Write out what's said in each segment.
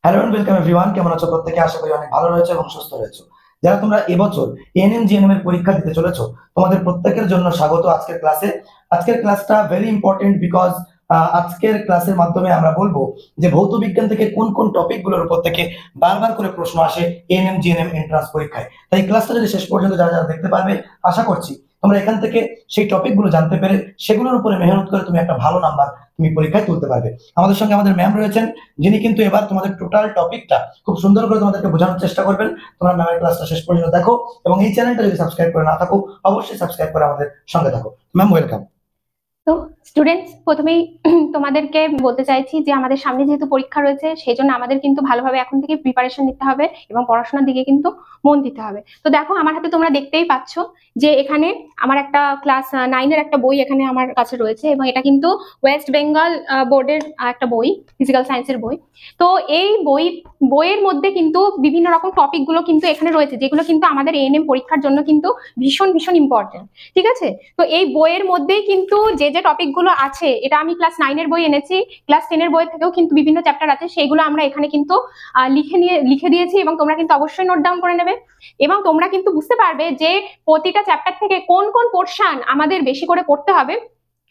Hello and welcome everyone. কেমন আছো প্রত্যেকে? আশা করি অনেক ভালো রয়েছে এবং সুস্থ রয়েছে। যারা তোমরা এবছর এএনএম জিএনএম এর পরীক্ষা দিতে চলেছো, তোমাদের প্রত্যেকের জন্য স্বাগত আজকের ক্লাসে। আজকের ক্লাসটা ভেরি ইম্পর্টেন্ট বিকজ আজকের ক্লাসের মাধ্যমে আমরা বলবো যে ভৌত বিজ্ঞান থেকে কোন কোন টপিক গুলোর উপর থেকে বারবার করে প্রশ্ন আসে এএনএম জিএনএম এন্ট্রান্স পরীক্ষায়। তাই ক্লাসটা যদি শেষ পর্যন্ত যারা যারা দেখতে পারবে, আশা করছি তোমরা এখান থেকে সেই টপিক গুলো জানতে পেরে সেগুলোর উপরে মেহনত করে তুমি একটা ভালো নাম্বার তুমি পরীক্ষায় তুলতে পারবে। আমাদের সঙ্গে আমাদের ম্যাম রয়েছেন, যিনি কিন্তু এবার তোমাদের টোটাল টপিকটা খুব সুন্দর করে তোমাদেরকে বোঝানোর চেষ্টা করবেন। তোমরা ম্যামের ক্লাসটা শেষ পর্যন্ত দেখো এবং এই চ্যানেলটা যদি সাবস্ক্রাইব করে না থাকো, অবশ্যই সাবস্ক্রাইব করে আমাদের সঙ্গে থাকো। Ma'am welcome. তো স্টুডেন্টস, প্রথমেই তোমাদেরকে বলতে চাইছি যে আমাদের সামনে যেহেতু পরীক্ষা রয়েছে, সেই জন্য আমাদের কিন্তু ভালোভাবে এখন থেকে প্রিপারেশন নিতে হবে এবং পড়াশোনার দিকে কিন্তু মন দিতে হবে। তো দেখো, আমার হাতে তোমরা দেখতেই পাচ্ছ যে এখানে আমার একটা ক্লাস 9-এর একটা বই এখানে আমার কাছে রয়েছে এবং এটা কিন্তু ওয়েস্ট বেঙ্গল বোর্ডের একটা বই, ফিজিক্যাল সায়েন্সের বই। তো এই বইয়ের মধ্যে কিন্তু বিভিন্ন রকম টপিক গুলো কিন্তু এখানে রয়েছে, যেগুলো কিন্তু আমাদের এএনএম পরীক্ষার জন্য কিন্তু ভীষণ ভীষণ ইম্পর্টেন্ট। ঠিক আছে? তো এই বইয়ের মধ্যেই কিন্তু যে টপিক গুলো আছে, এটা আমি ক্লাস 9-এর বই এনেছি, ক্লাস 10-এর বই থেকেও কিন্তু বিভিন্ন চ্যাপ্টার আছে, সেইগুলো আমরা এখানে কিন্তু লিখে দিয়েছি এবং তোমরা কিন্তু অবশ্যই নোট ডাউন করে নেবে। এবং তোমরা কিন্তু বুঝতে পারবে যে প্রতিটা চ্যাপ্টার থেকে কোন কোন পোর্শন আমাদের বেশি করে পড়তে হবে,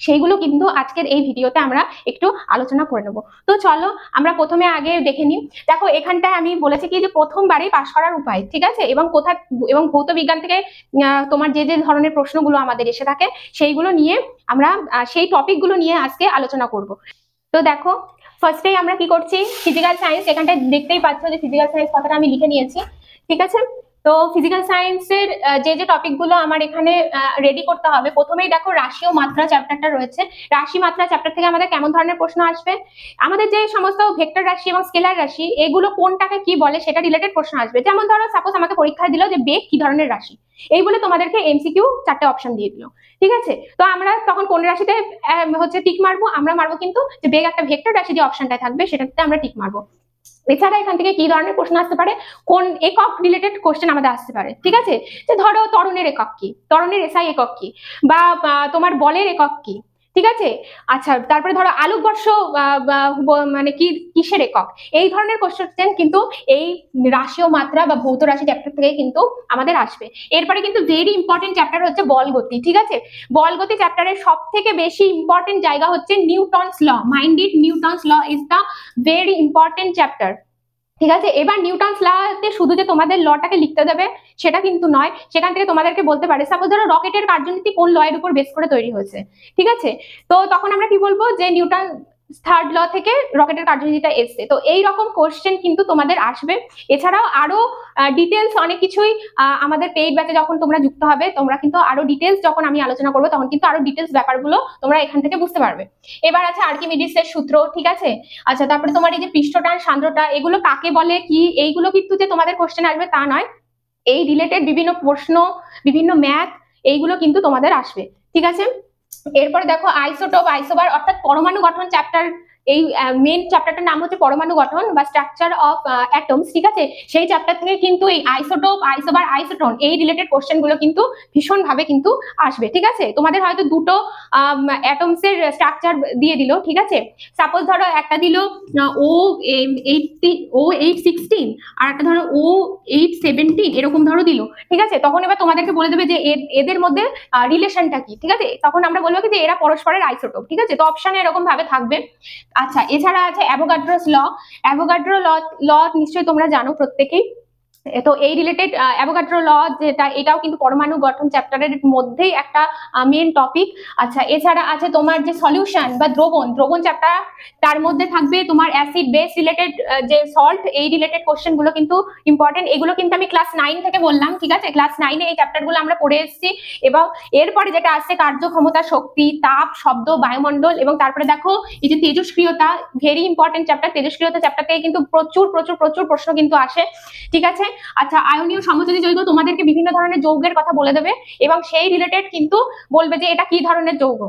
সেইগুলো কিন্তু আজকের এই ভিডিওতে আমরা একটু আলোচনা করে নেব। তো চলো আমরা প্রথমে আগে দেখে নিই। দেখো, এখানটায় আমি বলেছি কি যে প্রথমবারই পাশ করার উপায়, ঠিক আছে, এবং ভৌত বিজ্ঞান থেকে তোমার যে যে ধরনের প্রশ্নগুলো আমাদের এসে থাকে সেইগুলো নিয়ে আমরা সেই টপিকগুলো নিয়ে আজকে আলোচনা করব। তো দেখো, ফার্স্টেই আমরা কি করছি, ফিজিক্যাল সায়েন্স। এখানটায় দেখতেই পাচ্ছ যে ফিজিক্যাল সায়েন্স কথাটা আমি লিখে নিয়েছি, ঠিক আছে। তো ফিজিক্যাল সায়েন্সের যে যে টপিকগুলো আমার এখানে রেডি করতে হবে, প্রথমেই দেখো রাশি ও মাত্রা চ্যাপ্টারটা রয়েছে। রাশি মাত্রা চ্যাপ্টার থেকে আমাদের কেমন ধরনের প্রশ্ন আসবে, আমাদের যে সমস্ত ভেক্টর রাশি এবং স্কেলার রাশি, এগুলো কোনটাকে কি বলে সেটা রিলেটেড প্রশ্ন আসবে। যেমন ধরো সাপোজ আমাকে পরীক্ষায় দিল যে বেগ কি ধরনের রাশি, এই বলে তোমাদেরকে এমসিকিউ 4টে অপশন দিয়ে দিল, ঠিক আছে। তো আমরা তখন কোন রাশিতে হচ্ছে টিক মারবো, আমরা মারবো কিন্তু যে বেগ একটা ভেক্টর রাশি যে অপশনটা থাকবে সেটাতে আমরা টিক মারবো। এছাড়া এখান থেকে কি ধরনের প্রশ্ন আসতে পারে, কোন একক রিলেটেড কোশ্চেন আমাদের আসতে পারে, ঠিক আছে। যে ধরো ত্বরণের একক কি, ত্বরণের এসআই একক কি, বা তোমার বলের একক কি, ঠিক আছে। আচ্ছা, তারপরে ধরো আলোকবর্ষ মানে কি, কিসের একক, এই ধরনের কোশ্চেন কিন্তু এই রাশি ও মাত্রা বা ভৌত রাশি চ্যাপ্টার থেকে কিন্তু আমাদের আসবে। এরপরে কিন্তু ভেরি ইম্পর্টেন্ট চ্যাপ্টার হচ্ছে বল গতি, ঠিক আছে। বল গতি চ্যাপ্টারের সব থেকে বেশি ইম্পর্টেন্ট জায়গা হচ্ছে Newton's law. Mind it, Newton's law is the very important chapter, ঠিক আছে। এবার নিউটনস লতে শুধু যে তোমাদের লটাকে লিখতে দেবে সেটা কিন্তু নয়, সেখান থেকে তোমাদেরকে বলতে পারে সাপোজ ধরো রকেটের কার্যনীতি কোন ল এর উপর বেস করে তৈরি হয়েছে, ঠিক আছে। তো তখন আমরা কি বলবো যে নিউটন থার্ড ল থেকে রকেটের কার্যনীতিটা এসছে। তো এই রকম কোশ্চেন কিন্তু তোমাদের আসবে। এছাড়াও আরো ডিটেলস অনেক কিছুই আমাদের পেইড ব্যাচে যখন তোমরা যুক্ত হবে, তোমরা কিন্তু আরো ডিটেলস যখন আমি আলোচনা করবো তখন কিন্তু আরো ডিটেলস ব্যাপারগুলো তোমরা এখান থেকে বুঝতে পারবে। এবার আছে আর্কিমিডিসের সূত্র, ঠিক আছে। আচ্ছা, তারপরে তোমার এই যে পৃষ্ঠটান, সান্দ্রতা, এগুলো কাকে বলে কি, এইগুলো কিন্তু যে তোমাদের কোশ্চেন আসবে তা নয়, এই রিলেটেড বিভিন্ন প্রশ্ন, বিভিন্ন ম্যাথ, এইগুলো কিন্তু তোমাদের আসবে, ঠিক আছে। এরপরে দেখো আইসোটোপ, আইসোবার অর্থাৎ পরমাণু গঠন চ্যাপ্টার, এই মেন চ্যাপ্টারটার নাম হচ্ছে পরমাণু গঠন বা স্ট্রাকচার অফ অ্যাটমস, ঠিক আছে। সেই চ্যাপ্টার থেকে কিন্তু এই আইসোটোপ, আইসোবার, আইসোটোন এই রিলেটেড কোশ্চেন গুলো কিন্তু ভীষণ ভাবে কিন্তু আসবে, ঠিক আছে। তোমাদের হয়তো দুটো অ্যাটমস এর স্ট্রাকচার দিয়ে দিল, ঠিক আছে। সাপোজ ধরো একটা দিল O816 আর একটা ধরো O817 এরকম ধরো দিল, ঠিক আছে। তখন এবার তোমাদেরকে বলে দেবে যে এদের মধ্যে রিলেশনটা কি, ঠিক আছে। তখন আমরা বলবো কি যে এরা পরস্পরের আইসোটোপ, ঠিক আছে। তো অপশনে এরকম ভাবে থাকবে। আচ্ছা, এছাড়া আছে অ্যাভোগাড্রোস ল। অ্যাভোগাড্রো ল নিশ্চয়ই তোমরা জানো প্রত্যেকেই। তো এই রিলেটেড অ্যাভোগাড্রো ল যেটা, এটাও কিন্তু পরমাণু গঠন চ্যাপ্টারের মধ্যেই একটা মেন টপিক। আচ্ছা, এছাড়া আছে তোমার যে সলিউশন বা দ্রবণ চ্যাপ্টার, তার মধ্যে থাকবে তোমার অ্যাসিড বেস রিলেটেড যে সল্ট, এই রিলেটেড কোশ্চেন গুলো কিন্তু ইম্পর্টেন্ট। এগুলো কিন্তু আমি ক্লাস 9 থেকে বললাম, ঠিক আছে। ক্লাস 9-এ এই চ্যাপ্টার গুলো আমরা পড়ে এসেছি। এবং এরপরে যেটা আসছে কার্যক্ষমতা, শক্তি, তাপ, শব্দ, বায়ুমণ্ডল, এবং তারপরে দেখো এই যে তেজস্ক্রিয়তা, ভেরি ইম্পর্টেন্ট চ্যাপ্টার। তেজস্ক্রিয়তা চ্যাপ্টার থেকে কিন্তু প্রচুর প্রচুর প্রচুর প্রশ্ন কিন্তু আসে, ঠিক আছে। আচ্ছা, আয়নীয় সমযোজী যৌগ, তোমাদেরকে বিভিন্ন ধরনের যৌগের কথা বলে দেবে এবং সেই রিলেটেড কিন্তু বলবে যে এটা কি ধরনের যৌগ,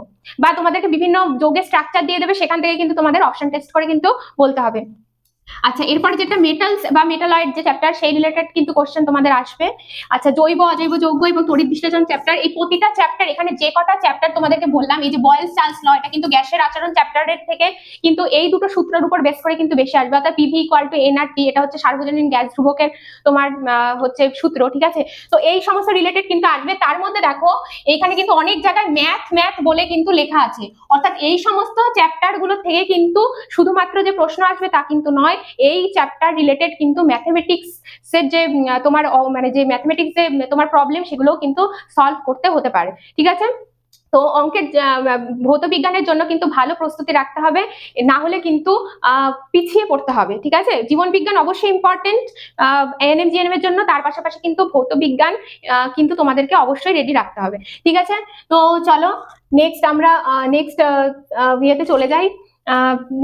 বা তোমাদেরকে বিভিন্ন যৌগের স্ট্রাকচার দিয়ে দেবে, সেখান থেকে কিন্তু তোমাদের অপশন টেস্ট করে কিন্তু বলতে হবে। আচ্ছা, এরপরে যেটা মেটালস বা মেটালয়েড যে চ্যাপ্টার, সেই রিলেটেড কিন্তু কোশ্চেন তোমাদের আসবে। আচ্ছা, জৈব অজৈব যৌগ এবং তড়িৎ বিশ্লেষণ চ্যাপ্টার, এই প্রতিটা চ্যাপ্টার, এখানে যে কটা চ্যাপ্টার তোমাদেরকে বললাম, এই যে বয়েলস চার্লস ল, এটা কিন্তু গ্যাসের আচরণ চ্যাপ্টারের থেকে কিন্তু এই দুটো সূত্রের উপর বেস করে কিন্তু বেশি আসবে, অর্থাৎ পিভি ইকুয়াল টু এন আর টি, এটা হচ্ছে সার্বজনীন গ্যাস ধ্রুবকের তোমার হচ্ছে সূত্র, ঠিক আছে। তো এই সমস্ত রিলেটেড কিন্তু আসবে। তার মধ্যে দেখো এইখানে কিন্তু অনেক জায়গায় ম্যাথ ম্যাথ বলে কিন্তু লেখা আছে, অর্থাৎ এই সমস্ত চ্যাপ্টার গুলো থেকে কিন্তু শুধুমাত্র যে প্রশ্ন আসবে তা কিন্তু নয়, এই চ্যাপ্টার রিলেটেড কিন্তু ম্যাথমেটিক্স এর যে তোমার মানে যে ম্যাথমেটিক্স যে তোমার প্রবলেম, সেগুলো কিন্তু সলভ করতে হতে পারে, ঠিক আছে। তো অঙ্কের ভৌত বিজ্ঞানের জন্য কিন্তু ভালো প্রস্তুতি রাখতে হবে, না হলে কিন্তু পিছিয়ে পড়তে হবে, ঠিক আছে। জীবন বিজ্ঞান অবশ্যই ইম্পর্টেন্ট এএনএম জিএনএম এর জন্য, তার পাশাপাশি কিন্তু ভৌত বিজ্ঞান কিন্তু তোমাদেরকে অবশ্যই রেডি রাখতে হবে, ঠিক আছে। তো চলো নেক্সট আমরা নেক্সট ইয়েতে চলে যাই।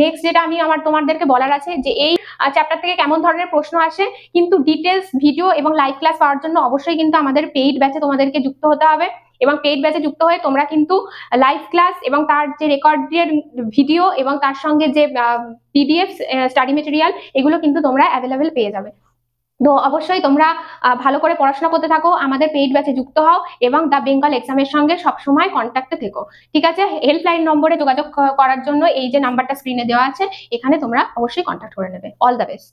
নেক্সট যেটা আমি তোমাদেরকে বলার আছে যে এই চ্যাপ্টার থেকে কেমন ধরনের প্রশ্ন আসে, কিন্তু ডিটেলস ভিডিও এবং লাইভ ক্লাস পাওয়ার জন্য অবশ্যই কিন্তু আমাদের পেইড ব্যাচে তোমাদেরকে যুক্ত হতে হবে, এবং পেইড ব্যাচে যুক্ত হয়ে তোমরা কিন্তু লাইভ ক্লাস এবং তার যে রেকর্ডের ভিডিও এবং তার সঙ্গে যে পিডিএফ স্টাডি মেটেরিয়াল, এগুলো কিন্তু তোমরা অ্যাভেলেবেল পেয়ে যাবে। তো অবশ্যই তোমরা ভালো করে পড়াশোনা করতে থাকো, আমাদের পেইড ব্যাচে যুক্ত হও এবং দ্য বেঙ্গল এক্সামের সঙ্গে সবসময় কন্ট্যাক্টে থেকো, ঠিক আছে। হেল্পলাইন নম্বরে যোগাযোগ করার জন্য এই যে নাম্বারটা স্ক্রিনে দেওয়া আছে, এখানে তোমরা অবশ্যই কন্ট্যাক্ট করে নেবে। All the best.